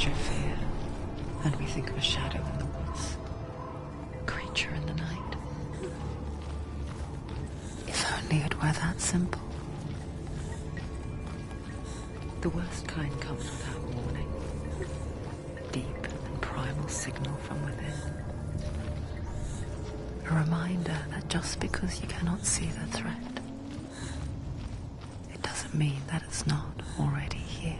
capture fear, and we think of a shadow in the woods, a creature in the night. If only it were that simple. The worst kind comes without warning. A deep and primal signal from within. A reminder that just because you cannot see the threat, it doesn't mean that it's not already here.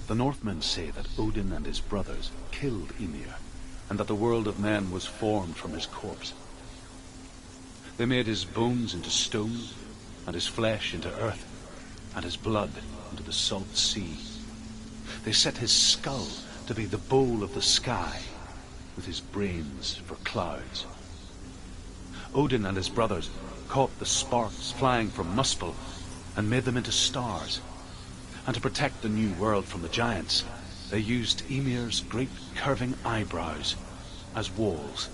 The Northmen say that Odin and his brothers killed Ymir, and that the world of men was formed from his corpse. They made his bones into stone, and his flesh into earth, and his blood into the salt sea. They set his skull to be the bowl of the sky, with his brains for clouds. Odin and his brothers caught the sparks flying from Muspel and made them into stars. And to protect the new world from the giants, they used Ymir's great curving eyebrows as walls.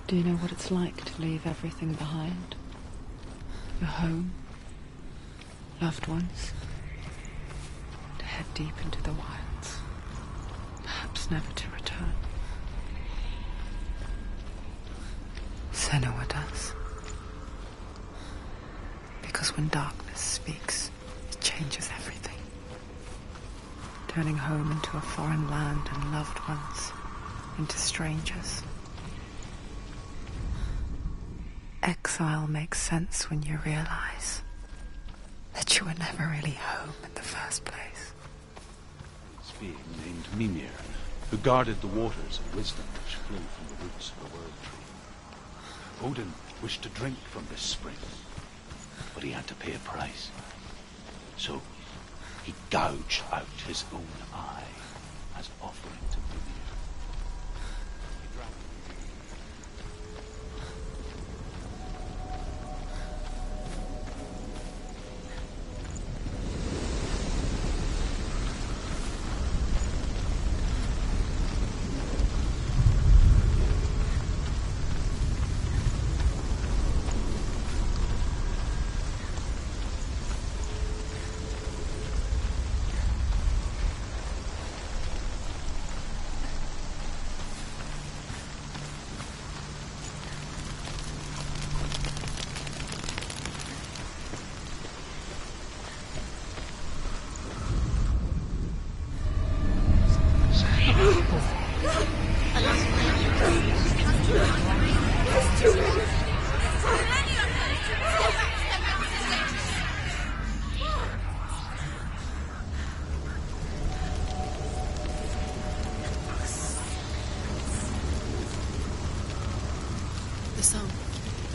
Do you know what it's like to leave everything behind? Your home, loved ones, to head deep into the wilds, perhaps never to return. Senua does. Because when darkness speaks, it changes everything. Turning home into a foreign land and loved ones into strangers. Exile makes sense when you realize that you were never really home in the first place. This being named Mimir, who guarded the waters of wisdom which flow from the roots of the world tree. Odin wished to drink from this spring, but he had to pay a price. So he gouged out his own eye as offering to Mimir. He drank.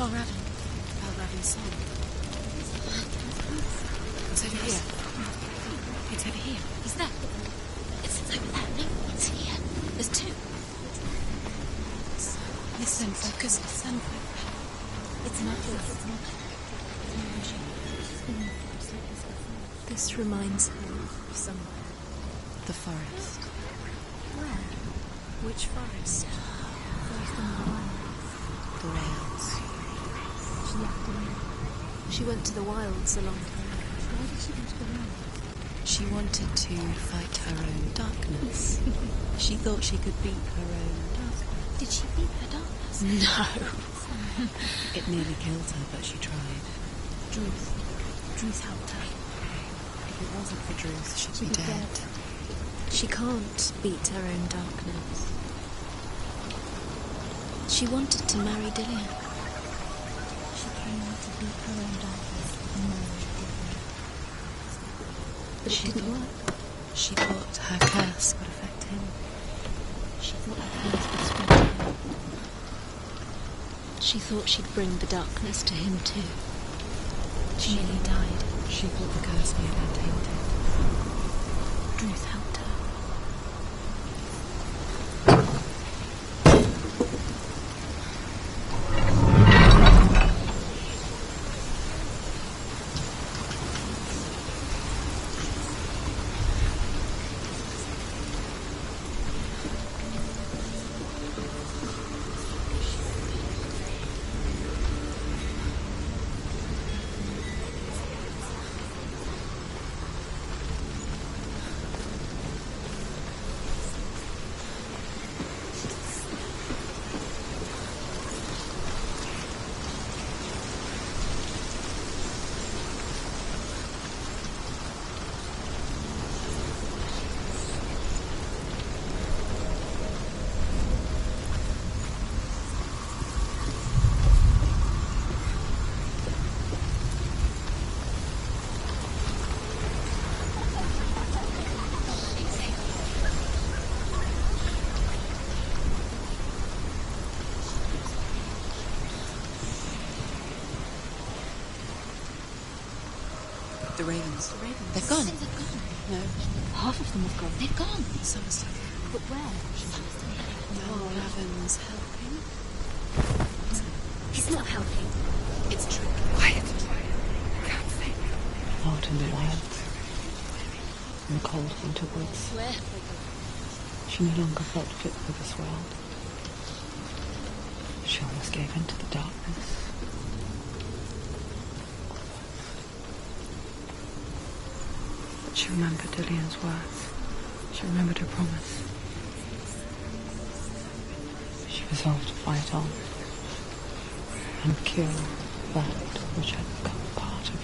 Valravn's song. It's over here. It's over here. He's there. It's over there. No, it's here. There's two. Listen, focus. Listen. It's not this. It's not. This reminds her of somewhere. The forest. Where? Which forest? Forest in the wild. The rails. She left them. She went to the wilds a long time. Why did she go to the wilds? She wanted to fight her own darkness. She thought she could beat her own darkness. Did she beat her darkness? No. It nearly killed her, but she tried. Druth helped her. If it wasn't for Druth, she'd be dead. She can't beat her own darkness. She wanted to marry Dillion. She came to beat her own darkness and marry Dillion. But it didn't work. She thought her curse would affect him. She thought her curse would spread to him. She thought she'd bring the darkness to him too. She nearly died. She thought the curse made her tainted. Druth helped her. The ravens. They've gone. They've gone. No. Half of them have gone. They've gone. Some are still here. But where? Valravn's helping. He's not helping. It's true. Quiet. I can't think. Out in the wilds. In the cold winter woods. Where? She no longer felt fit for this world. She almost gave in to the darkness. She remembered Dillion's words. She remembered her promise. She resolved to fight on. and kill that which had become part of it.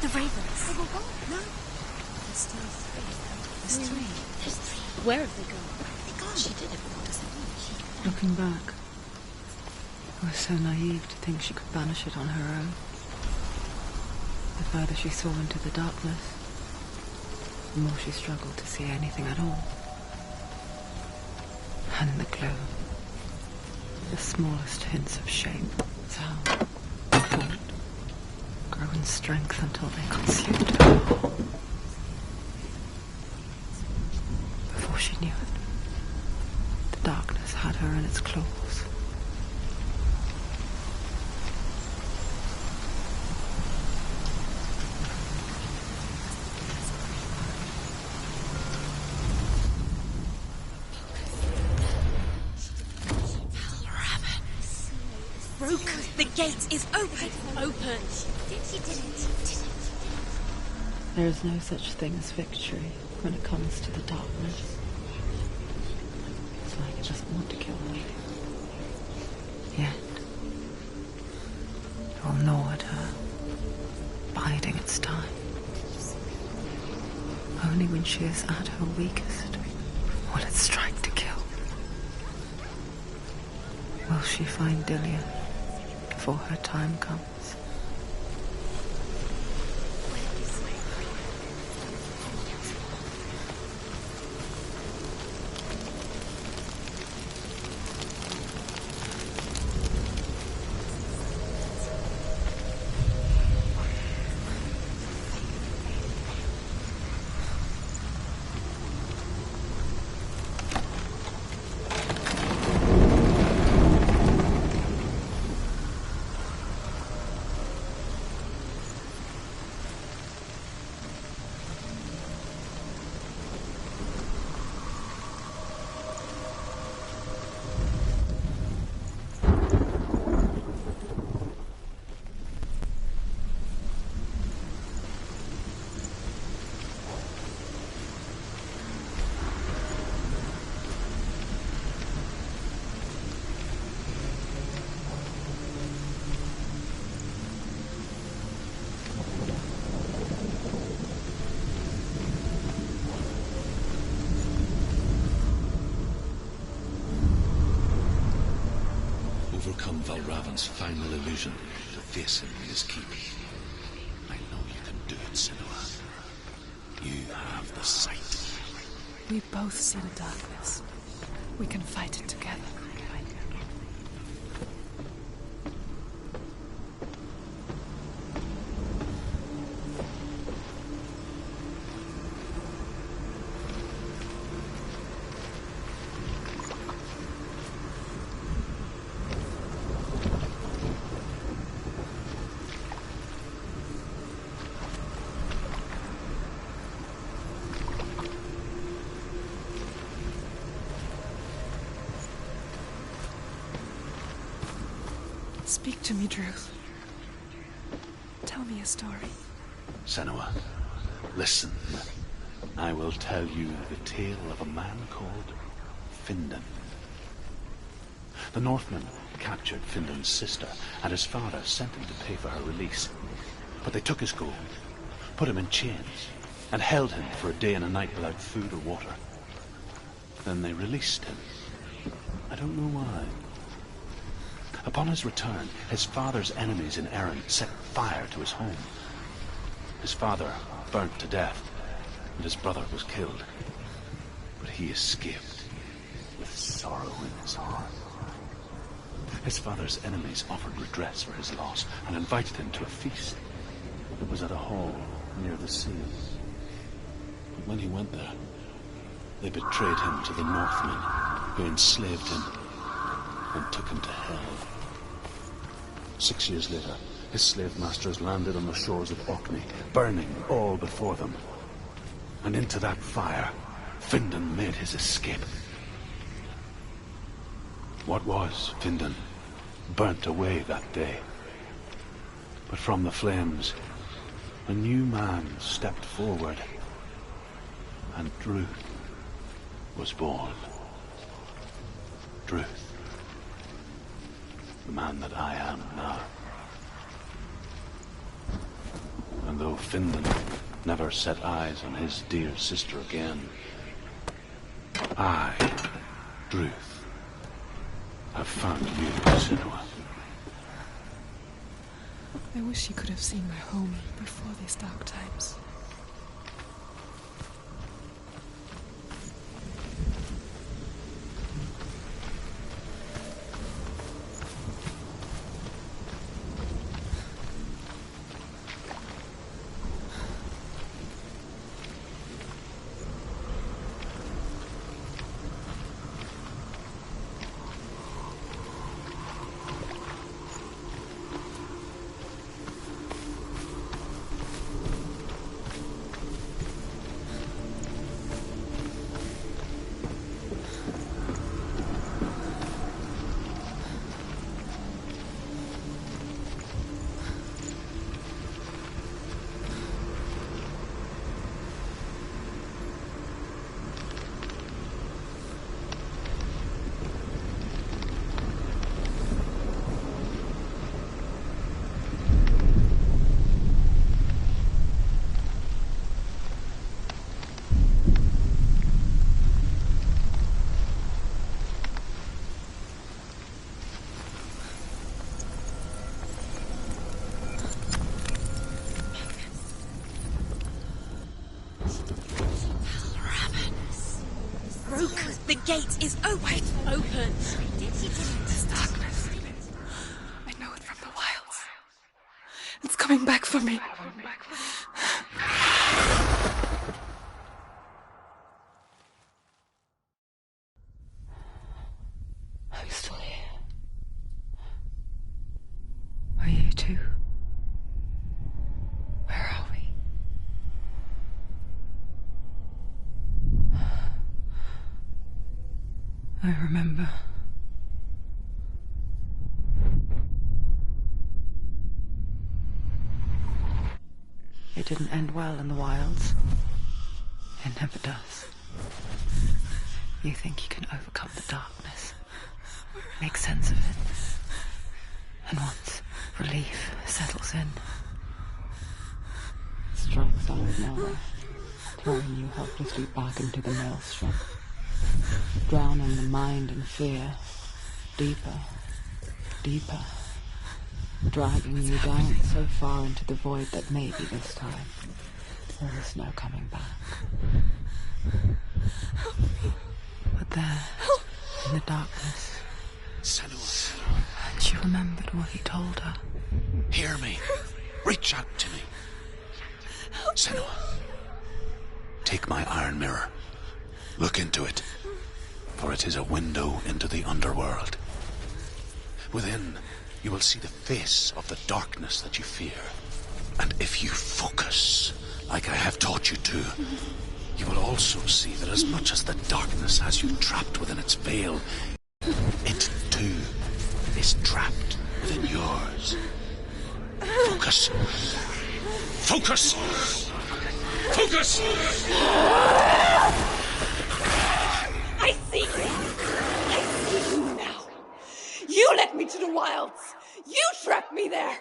The ravens. They were gone. No. There's still three. There's three. There's three. Where have they gone? Where have they gone? She did it. What does it mean? Looking back, I was so naive to think she could banish it on her own. The further she saw into the darkness, the more she struggled to see anything at all. And in the gloom, the smallest hints of shape, sound, thought, grow in strength until they consumed her. Before she knew it, the darkness had her in its claws. The gate is open! Open! She did it! There is no such thing as victory when it comes to the darkness. It's like it doesn't want to kill me. Yet, it will gnaw at her, biding its time. Only when she is at her weakest will it strike to kill. Will she find Dillion before her time comes? Overcome Valravn's final illusion to face him in his keep. I know you can do it, Senua. You have the sight. We both see the darkness. We can fight it together. Speak to me, Druth. Tell me a story. Senua, listen. I will tell you the tale of a man called Findan. The Northmen captured Findan's sister, and his father sent him to pay for her release. But they took his gold, put him in chains, and held him for a day and a night without food or water. Then they released him. I don't know why. Upon his return, his father's enemies in Erin set fire to his home. His father burnt to death, and his brother was killed. But he escaped with sorrow in his heart. His father's enemies offered redress for his loss and invited him to a feast. It was at a hall near the sea. But when he went there, they betrayed him to the Northmen, who enslaved him and took him to hell. 6 years later, his slave masters landed on the shores of Orkney, burning all before them. And into that fire, Findan made his escape. What was Findan burnt away that day. But from the flames, a new man stepped forward, and Druth was born. Druth, the man that I am now. And though Findan never set eyes on his dear sister again, I, Druth, have found you, Senua. I wish you could have seen my home before these dark times. The gate is open. Open. This darkness. I know it from the wilds. It's coming back for me. I'm still here. Are you too? Where are we? I remember. It didn't end well in the wilds. It never does. You think you can overcome the darkness, make sense of it, and once relief settles in, it strikes out of nowhere, throwing you helplessly back into the maelstrom, drowning the mind in fear, deeper, deeper, dragging you down so far into the void that maybe this time there is no coming back. But there, in the darkness, Senua, and she remembered what he told her. hear me. Reach out to me. Senua, take my iron mirror. Look into it, for it is a window into the underworld. Within, you will see the face of the darkness that you fear. And if you focus, like I have taught you to, you will also see that as much as the darkness has you trapped within its veil, it too is trapped within yours. Focus. Focus! Focus! I see you. I see you now. me to the wilds! You trapped me there!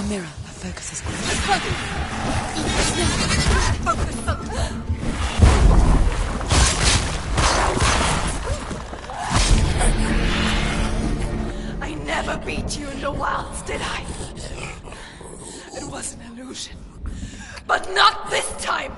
mirror. Her focus is good. I never beat you in the wilds, did I? It was an illusion. But not this time!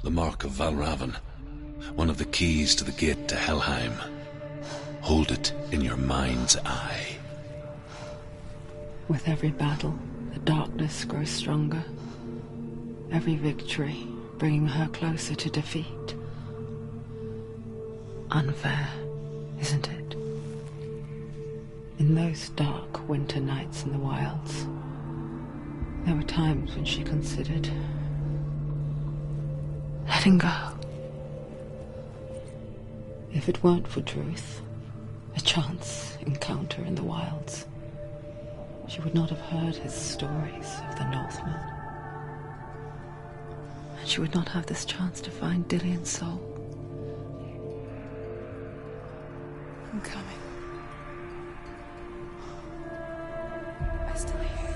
The mark of Valravn, one of the keys to the gate to Helheim. Hold it in your mind's eye. With every battle, the darkness grows stronger. Every victory bringing her closer to defeat. Unfair, isn't it? In those dark winter nights in the wilds, there were times when she considered letting go. If it weren't for Druth, a chance encounter in the wilds, she would not have heard his stories of the Norsemen. And she would not have this chance to find Dillion's soul. I'm coming. I still hear you.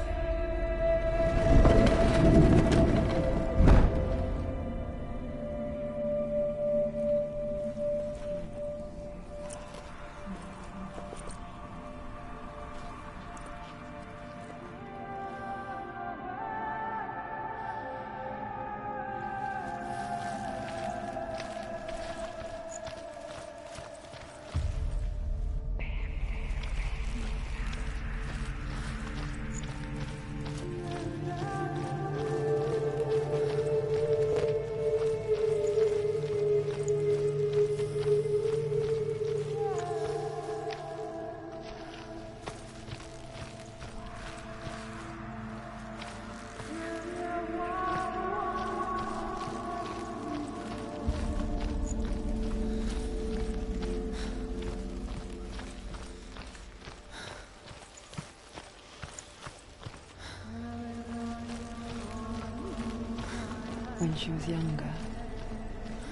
When she was younger,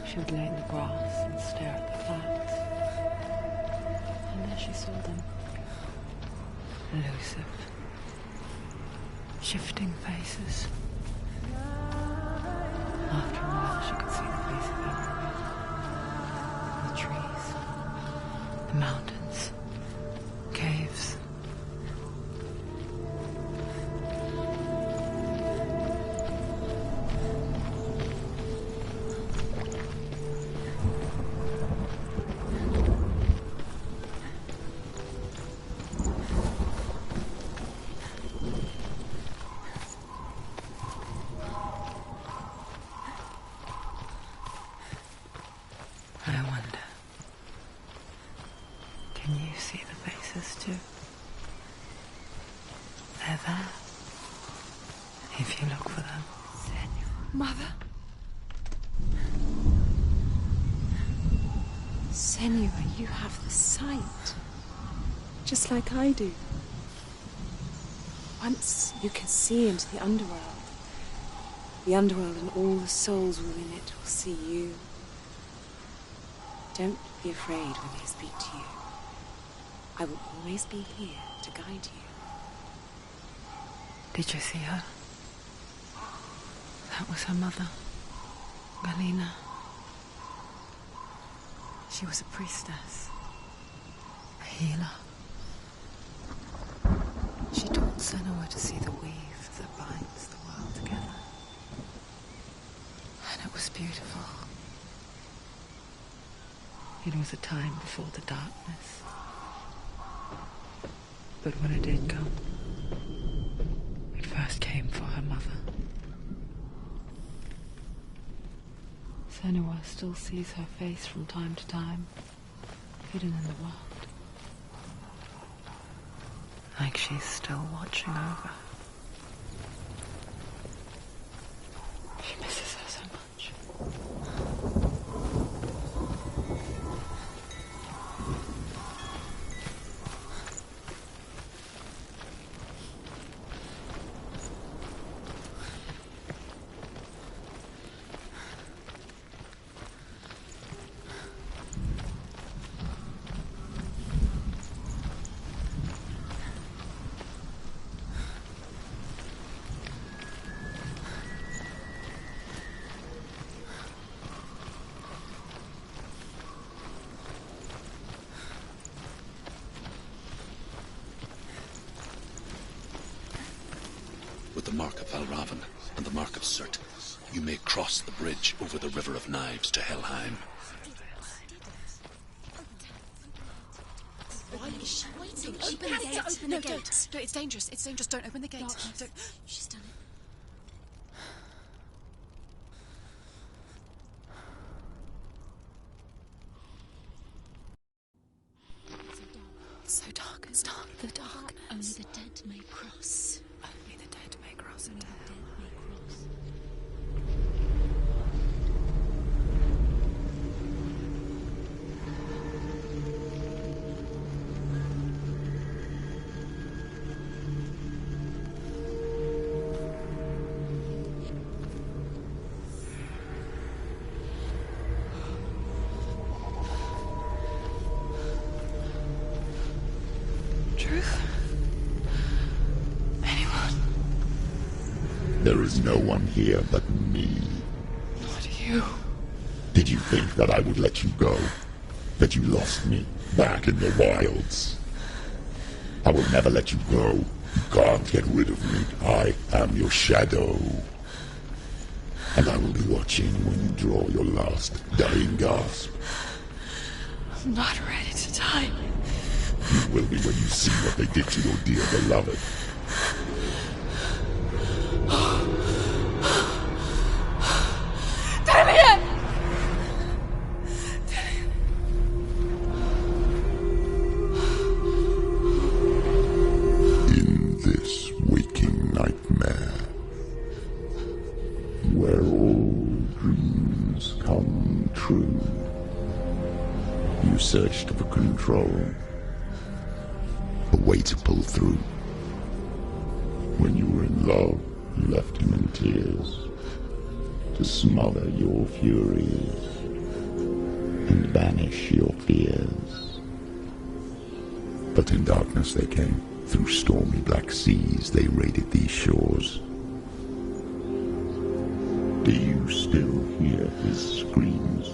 she would lay in the grass and stare at the clouds. And there she saw them. Elusive. Shifting faces. After a while, she could see the face of everyone. The trees. The mountains. Caves. They're there. If you look for them. Mother? Senua, you have the sight. Just like I do. Once you can see into the underworld and all the souls within it will see you. Don't be afraid when they speak to you. I will always be here to guide you. Did you see her? That was her mother, Melina. She was a priestess, a healer. She taught Senua to see the weave that binds the world together. And it was beautiful. It was a time before the darkness. But when it did come, it first came for her mother. Senua still sees her face from time to time, hidden in the world. Like she's still watching over. She misses her so much. the mark of Valravn and the mark of Surt, you may cross the bridge over the River of Knives to Helheim. Why is she waiting? Open the gate. Open the gate. No, it's dangerous. It's dangerous. Don't open the gate. Don't. She's done it. It's so dark. It's dark. The darkness. Only the dead may cross. Only the dead may cross Only into the hell. dead may cross. Druth? Anyone? There is no one here but me. Not you. Did you think that I would let you go? That you lost me back in the wilds? I will never let you go. You can't get rid of me. I am your shadow. And I will be watching when you draw your last dying gasp. I'm not ready to die. You will be when you see what they did to your dear beloved. Dillion! In this waking nightmare, where all dreams come true, you searched for control, a way to pull through. When you were in love, you left him in tears, to smother your furies and banish your fears. But in darkness they came, through stormy black seas they raided these shores. Do you still hear his screams?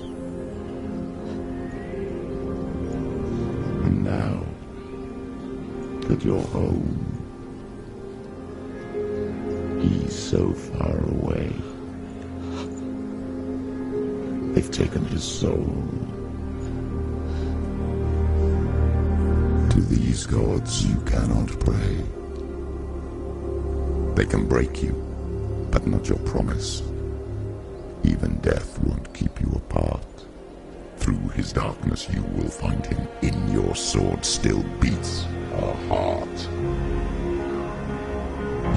And now that you're home, he's so far away. They've taken his soul. To these gods you cannot pray. They can break you, but not your promise. Even death won't keep you apart. Through his darkness you will find him. In your sword still beats a heart.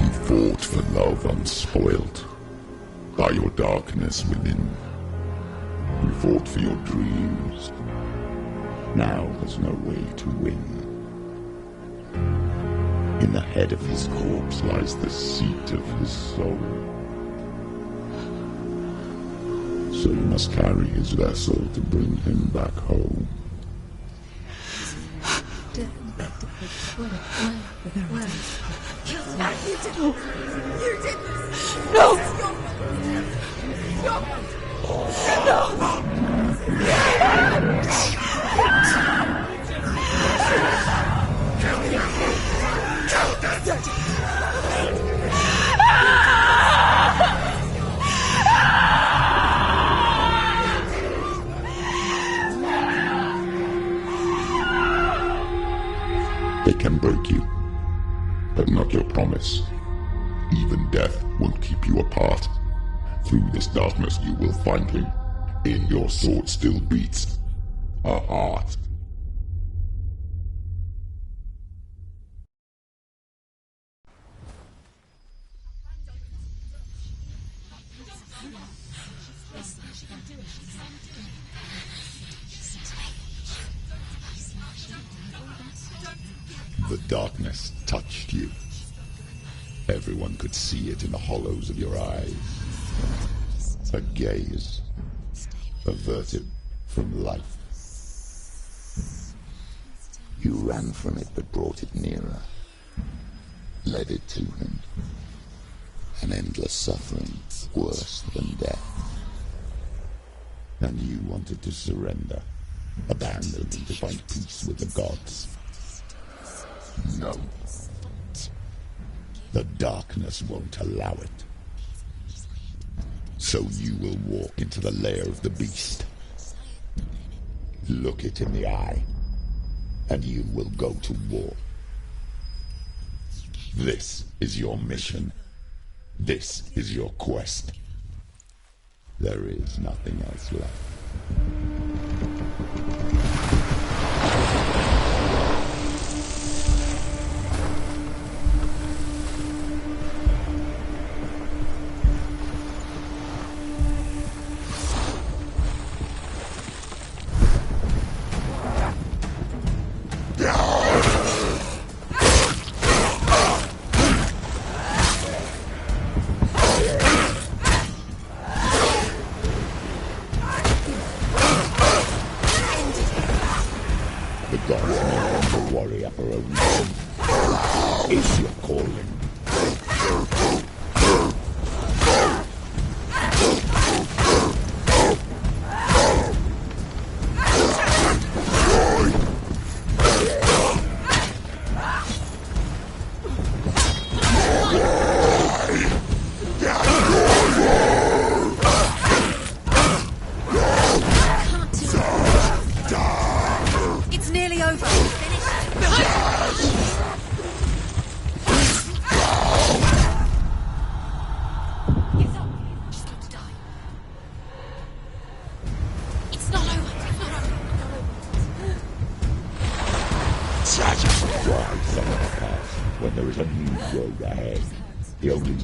You fought for love unspoilt by your darkness within. You fought for your dreams. Now there's no way to win. In the head of his corpse lies the seat of his soul. So you must carry his vessel to bring him back home. Where? You did this! They can break you, but not your promise. Even death won't keep you apart. Through this darkness you will find him. In your sword still beats a heart. The darkness touched you. Everyone could see it in the hollows of your eyes. A gaze averted from life. You ran from it but brought it nearer. Led it to him. An endless suffering worse than death. And you wanted to surrender. Abandon and to find peace with the gods. No. The darkness won't allow it. So you will walk into the lair of the beast. Look it in the eye, and you will go to war. This is your mission. This is your quest. There is nothing else left.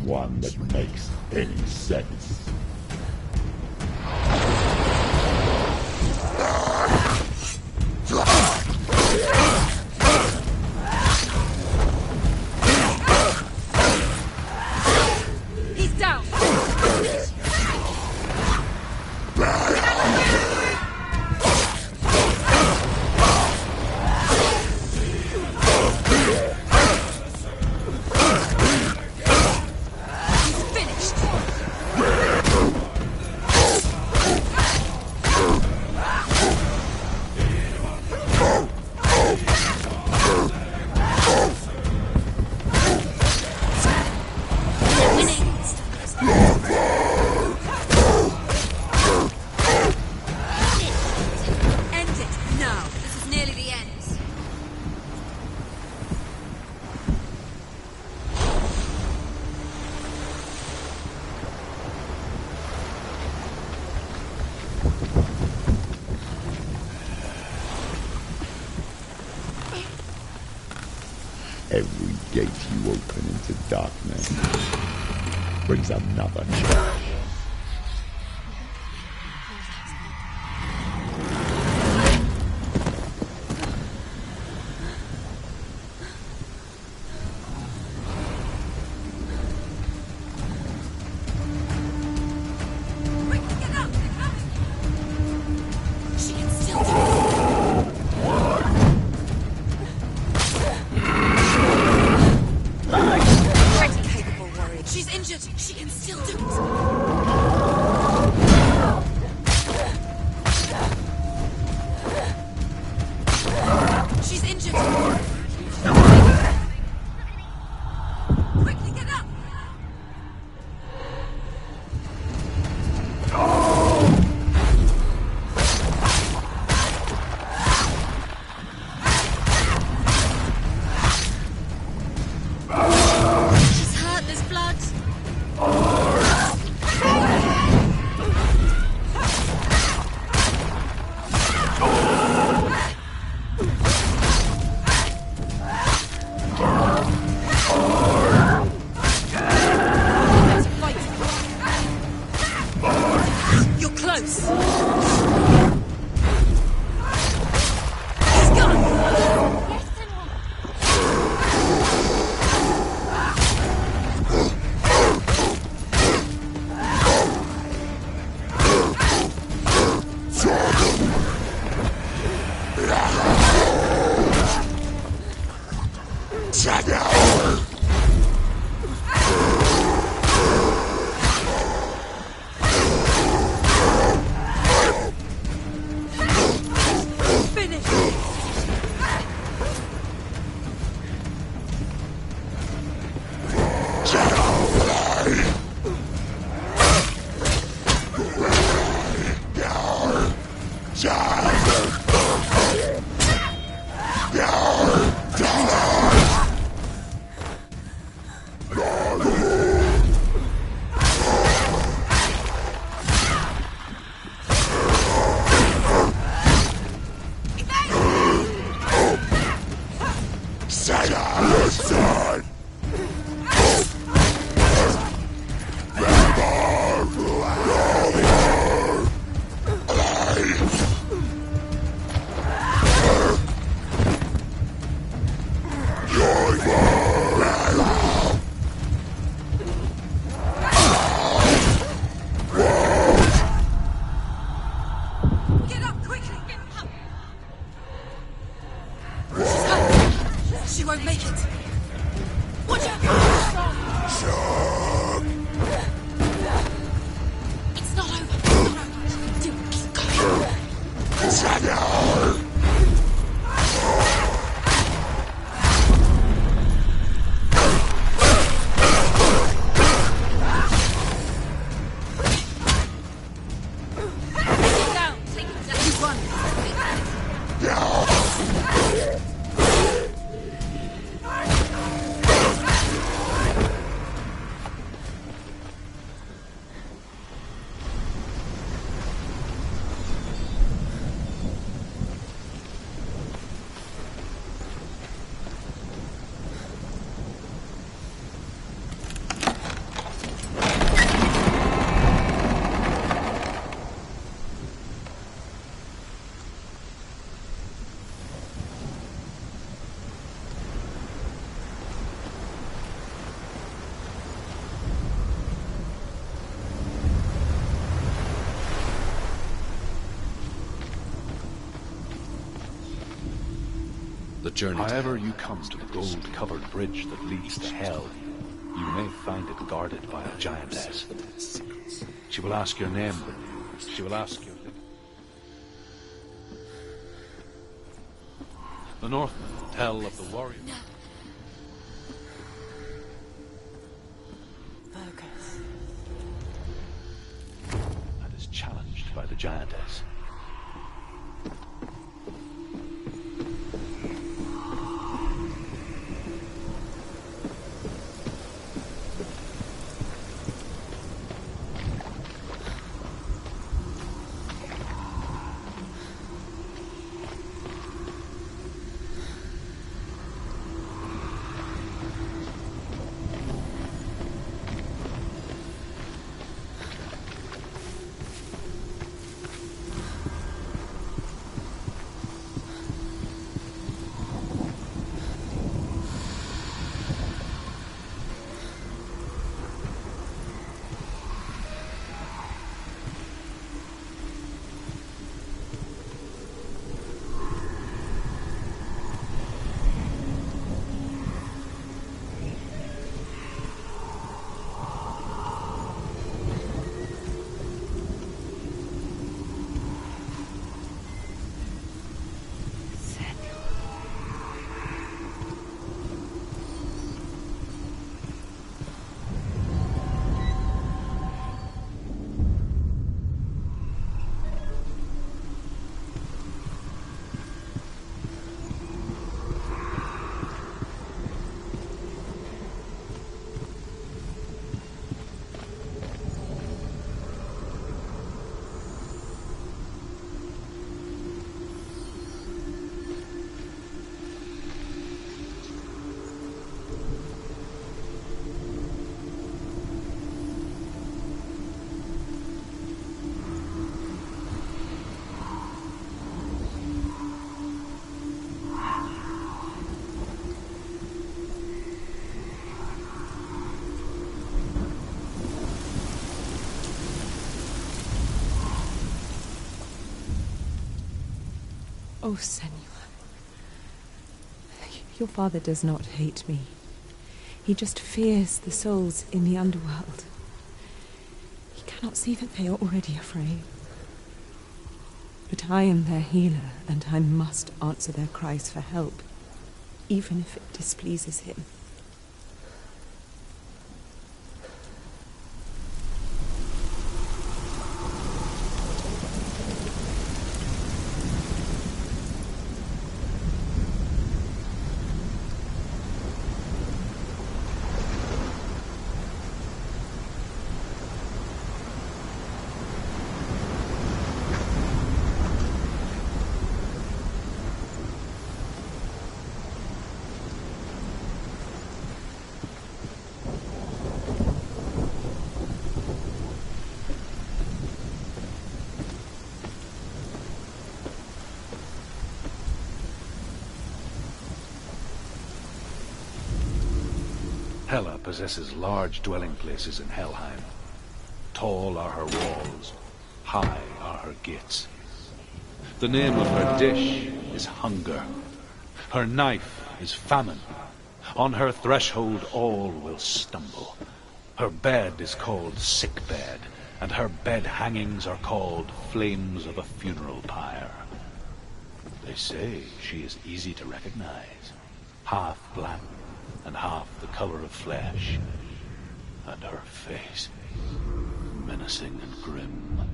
One that makes any sense. He's down. Every gate you open into darkness brings another challenge. She won't make it. Watch out! It's not over. Keep going. The journey. However you come to the gold-covered bridge that leads to Hell, you may find it guarded by a giantess. She will ask your name. She will ask your... The Northmen tell of the warrior. Focus. And is challenged by the giantess. Oh, Senua. Your father does not hate me. He just fears the souls in the underworld. He cannot see that they are already afraid. But I am their healer, and I must answer their cries for help, even if it displeases him. Hela possesses large dwelling places in Helheim. Tall are her walls, high are her gates. The name of her dish is hunger, Her knife is famine. On her threshold all will stumble. Her bed is called sick bed, and her bed hangings are called flames of a funeral pyre. They say she is easy to recognize, half black and half the color of flesh, and her face menacing and grim.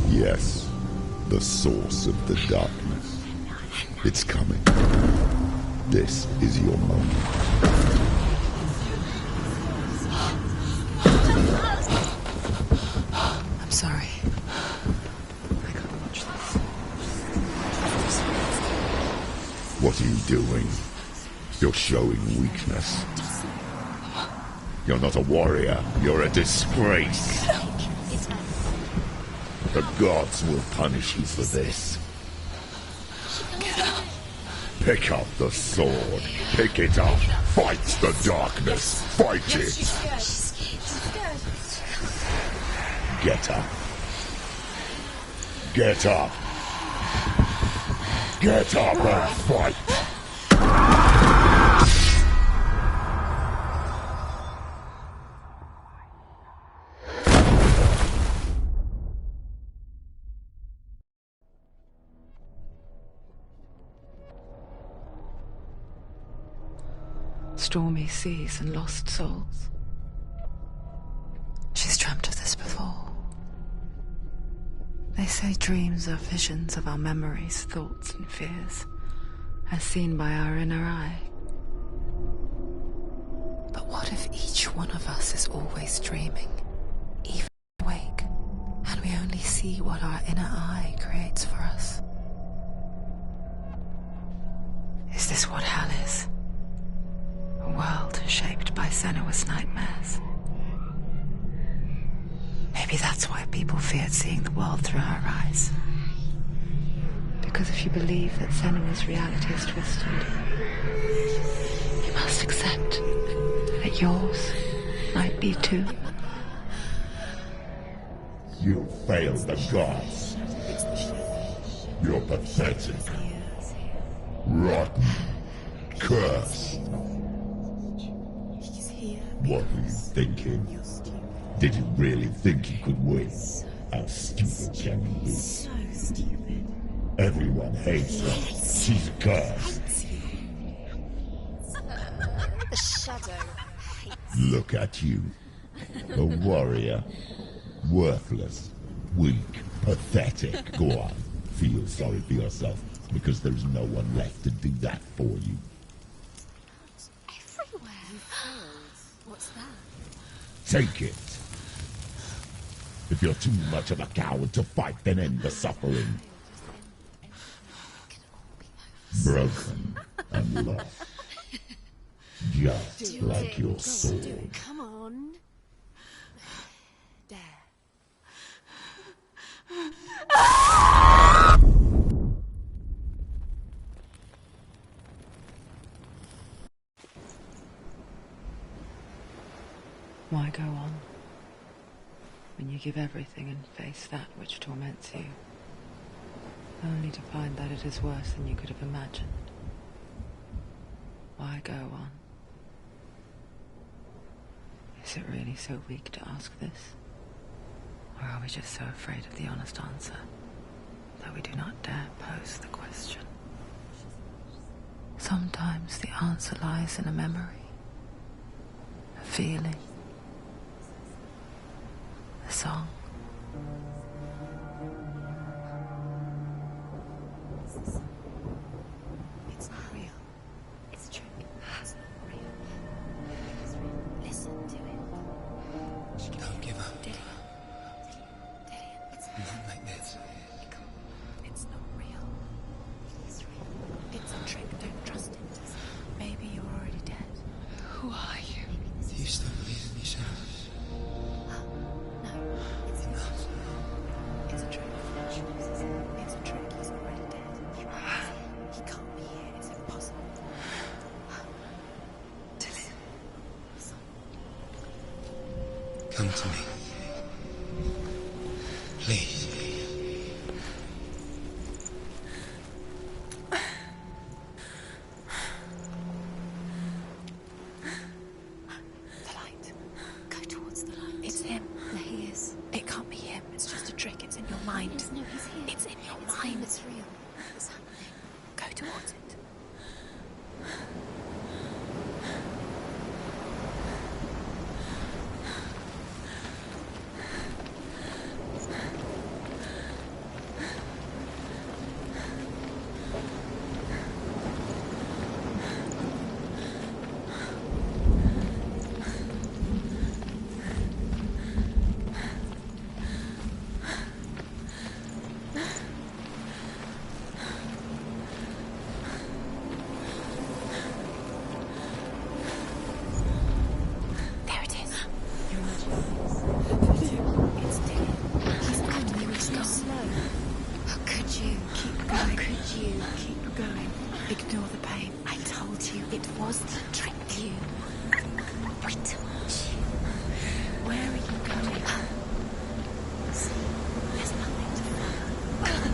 Yes, the source of the darkness. It's coming. This is your moment. I'm sorry. I can't watch this. What are you doing? You're showing weakness. You're not a warrior. You're a disgrace. The gods will punish you for this. Pick up the sword. Pick it up. Fight the darkness. Fight it. Get up. Get up. Get up and fight. Stormy seas and lost souls. She's dreamt of this before. They say dreams are visions of our memories, thoughts and fears, as seen by our inner eye. But what if each one of us is always dreaming, even awake, and we only see what our inner eye creates for us? Is this what hell is? A world shaped by Senua's nightmares. Maybe that's why people feared seeing the world through her eyes. Because if you believe that Senua's reality is twisted, yours might be too. You failed the gods. You're pathetic. Rotten. Cursed. What were you thinking? Did you really think you could win? How stupid can you be? So stupid. Everyone hates her. She's cursed. The shadow hates. Look at you. A warrior. Worthless. Weak. Pathetic. Go on. Feel sorry for yourself, because there's no one left to do that for you. Everywhere. What's that? Take it. If you're too much of a coward to fight, then end the suffering. Broken and lost. Just like your soul. Come on. Dare. Why go on when you give everything and face that which torments you, only to find that it is worse than you could have imagined? Why go on? Is it really so weak to ask this? Or are we just so afraid of the honest answer that we do not dare pose the question? Sometimes the answer lies in a memory, a feeling, a song. It's not real. It's true. It's not real. It's real. Listen to it. Don't give up. Dillion. It's Not like this. It's not real. It's real. It's a trick. Don't trust it. Maybe you're already dead. Who are you? Do you still believe in yourself? No. It's not. It's a trick. It's a trick. He's already dead. He can't be here. It's impossible. Dillion. Come to me. Please. The light. Go towards the light. It's him. There he is. It can't be him. It's just a trick. It's in your mind. No, he's here. It's in your mind. It's real. It's happening. Go towards it. There it is. It's Dillion. He's coming. You were so slow. How could you? Keep going. How could you? Keep going. Ignore the pain. I told you it was the trick. You. I told you. Where are you going? See, there's nothing to follow.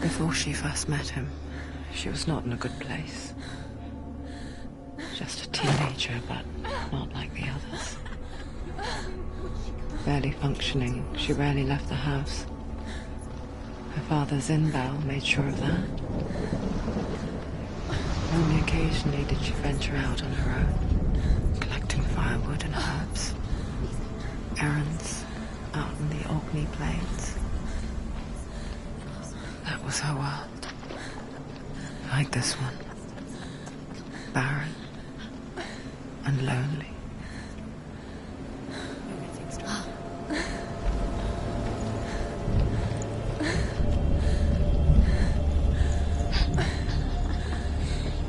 Before she first met him, she was not in a good place. Just a teenager, but not like the others. Barely functioning, she rarely left the house. Her father's in-bow made sure of that. Only occasionally did she venture out on her own, collecting firewood and herbs. Errands out in the Orkney plains. That was her world. Like this one. Barren and lonely.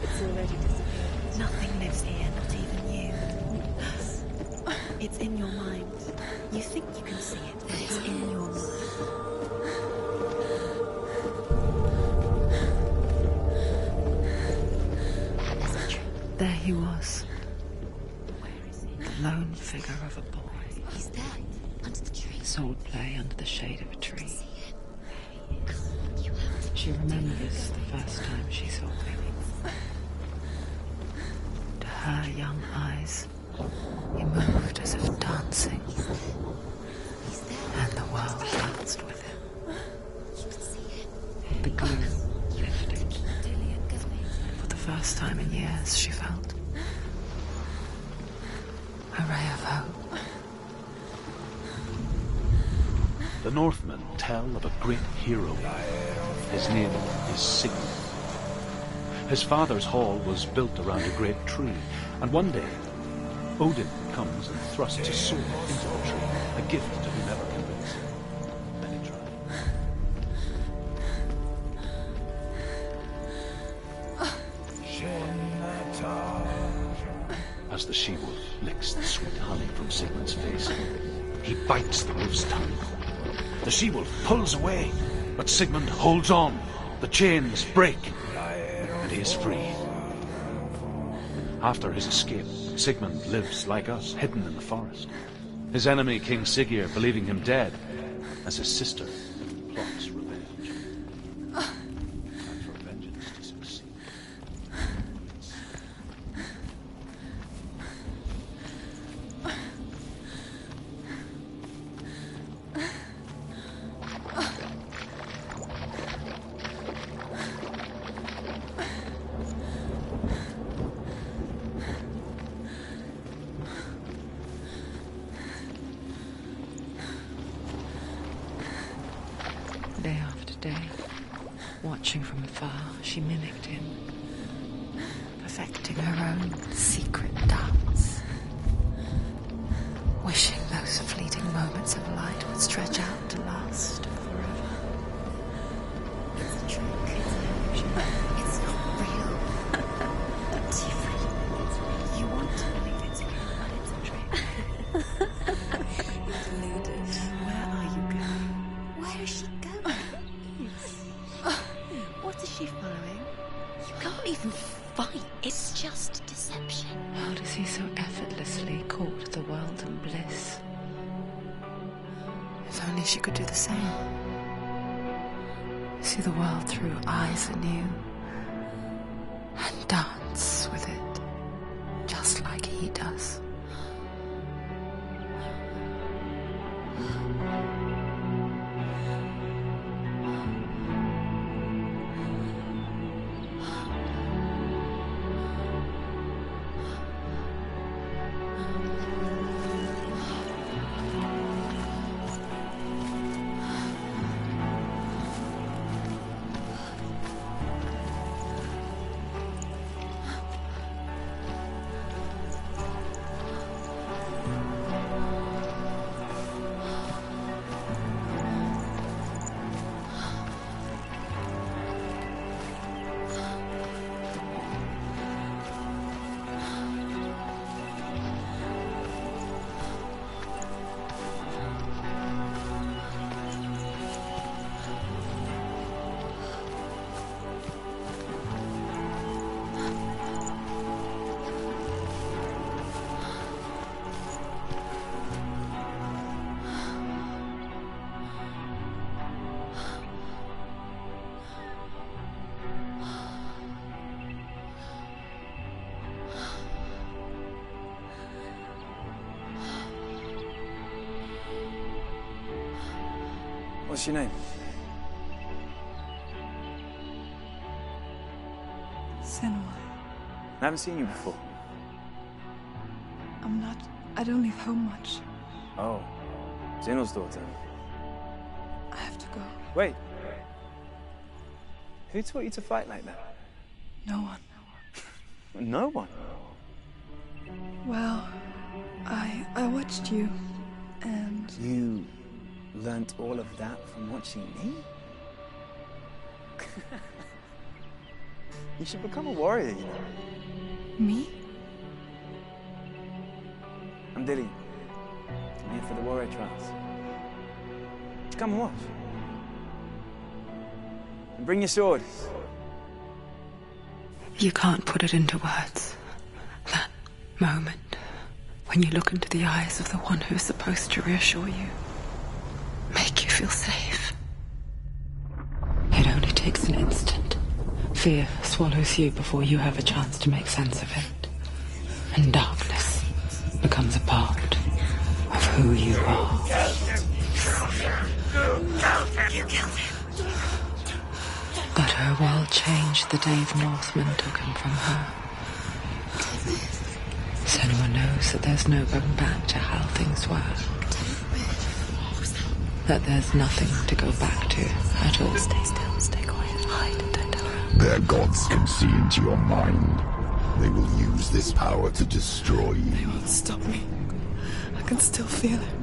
It's already disappeared. Nothing lives here, not even you. It's in your mind. You think you can see it, but it's in your mind. There he was. The lone figure of a boy. He's there, under the tree. Sword play under the shade of a tree. She remembers the first time she saw him. To her young eyes, he moved as if dancing. And the world danced with him. The glue lifted. For the first time in years, she felt a ray of hope. The Northmen tell of a great hero. His name is Sigmund. His father's hall was built around a great tree, and one day, Odin comes and thrusts his sword into the tree, a gift to whomever can release it. Then he tried. As the she-wolf licks the sweet honey from Sigmund's face, he bites the wolf's tongue. The she-wolf pulls away, but Sigmund holds on. The chains break, and he is free. After his escape, Sigmund lives like us, hidden in the forest. His enemy, King Siggeir, believing him dead, as his sister plots revenge. And for vengeance to succeed. Day after day, watching from afar, she mimicked him, perfecting her own secret dance, wishing those fleeting moments of light would stretch out to last forever. It's a trick. It's an illusion. It's not real. It's different. You want to believe it's real, but it's a trick. Deluded. Where are you going? Where is she going? What is she following? You can't even fight. It's just deception. How does he so effortlessly court the world and bliss? If only she could do the same. See the world through eyes anew and dance with it, just like he does. What's your name? Senua. I haven't seen you before. I don't leave home much. Oh, Zeno's daughter. I have to go. Wait. Who taught you to fight like that? No one. No one? Well, I watched you, and... You learnt all of that from watching me? You should become a warrior, you know. Me? I'm Dillion. I'm here for the warrior trials. Come and watch. And bring your sword. You can't put it into words. That moment when you look into the eyes of the one who's supposed to reassure you, make you feel safe. It only takes an instant. Fear swallows you before you have a chance to make sense of it. And darkness becomes a part of who you are. You killed him. But her world changed the day the Norsemen took him from her. Senua knows that there's no going back to how things were. That there's nothing to go back to at all. Stay still, stay quiet, hide, don't tell her. Their gods can see into your mind. They will use this power to destroy you. They won't stop me. I can still feel it.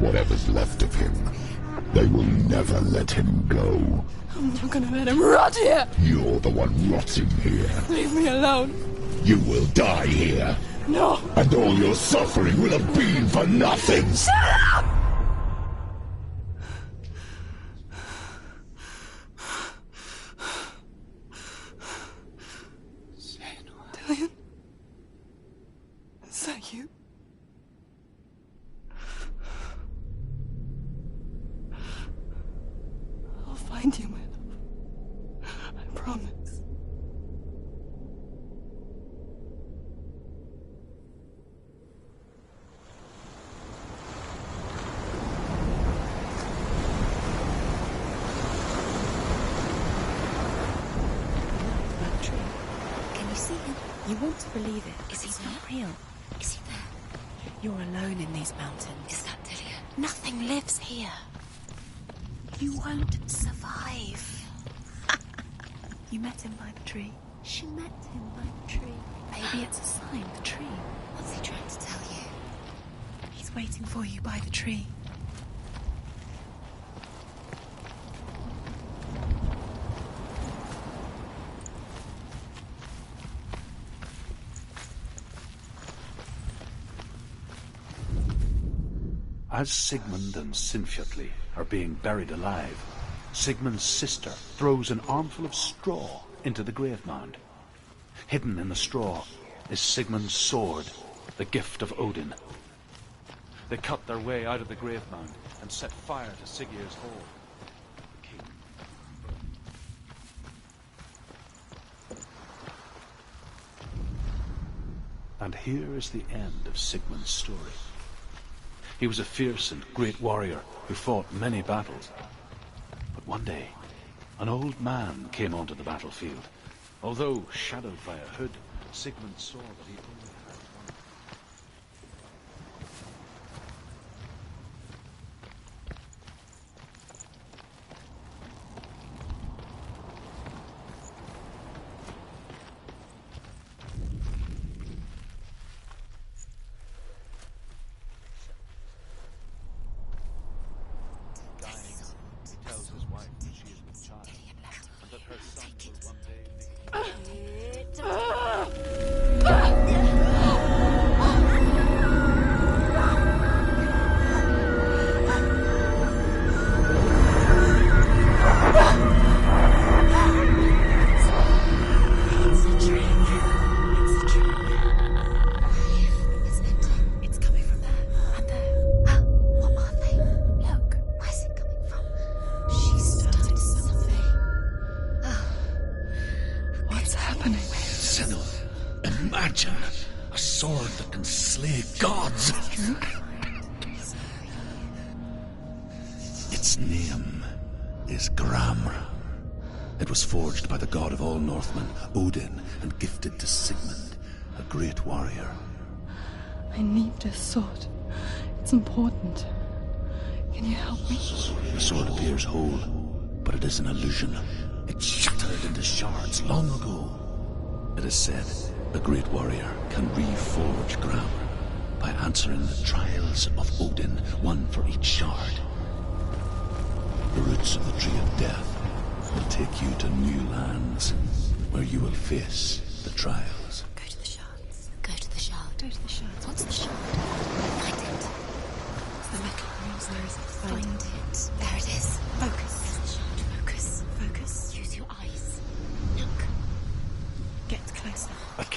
Whatever's left of him, they will never let him go. I'm not gonna let him rot here. You're the one rotting here. Leave me alone. You will die here. No. And all your suffering will have been for nothing. Shut up! Dillion? Is that you? I'll find you, my love. I promise. Can you see him? You want to believe it. Is he not real? Is he there? You're alone in these mountains. Is that Dillion? Nothing lives here. You won't survive. You met him by the tree. She met him by the tree. Maybe it's a sign, the tree. What's he trying to tell you? He's waiting for you by the tree. As Sigmund and Sinfjotli are being buried alive, Sigmund's sister throws an armful of straw into the grave mound. Hidden in the straw is Sigmund's sword, the gift of Odin. They cut their way out of the grave mound and set fire to Siggeir's hall. The king. And here is the end of Sigmund's story. He was a fierce and great warrior who fought many battles. But one day, an old man came onto the battlefield. Although shadowed by a hood, Sigmund saw that he only had one. Its name is Gramr. It was forged by the god of all Northmen, Odin, and gifted to Sigmund, a great warrior. I need this sword. It's important. Can you help me? The sword appears whole, but it is an illusion. It shattered into shards long ago. It is said a great warrior can reforge Gramr by answering the trials of Odin, one for each shard. The roots of the Tree of Death will take you to new lands, where you will face the trials. Go to the shards. Go to the shard. Go to the shards. What's the shard? Find it.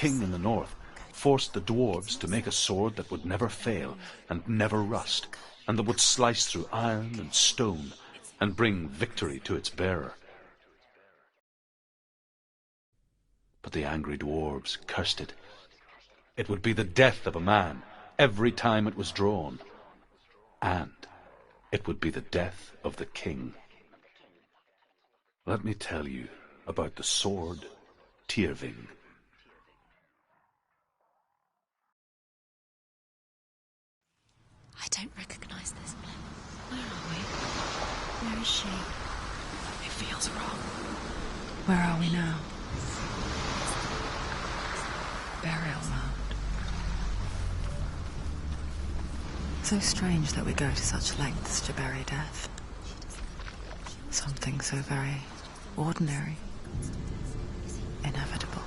king in the north, forced the dwarves to make a sword that would never fail and never rust, and that would slice through iron and stone and bring victory to its bearer. But the angry dwarves cursed it. It would be the death of a man every time it was drawn, and it would be the death of the king. Let me tell you about the sword Tyrving. I don't recognize this place. Where are we? Where is she? It feels wrong. Where are we now? Burial mound. So strange that we go to such lengths to bury death. Something so very ordinary, inevitable.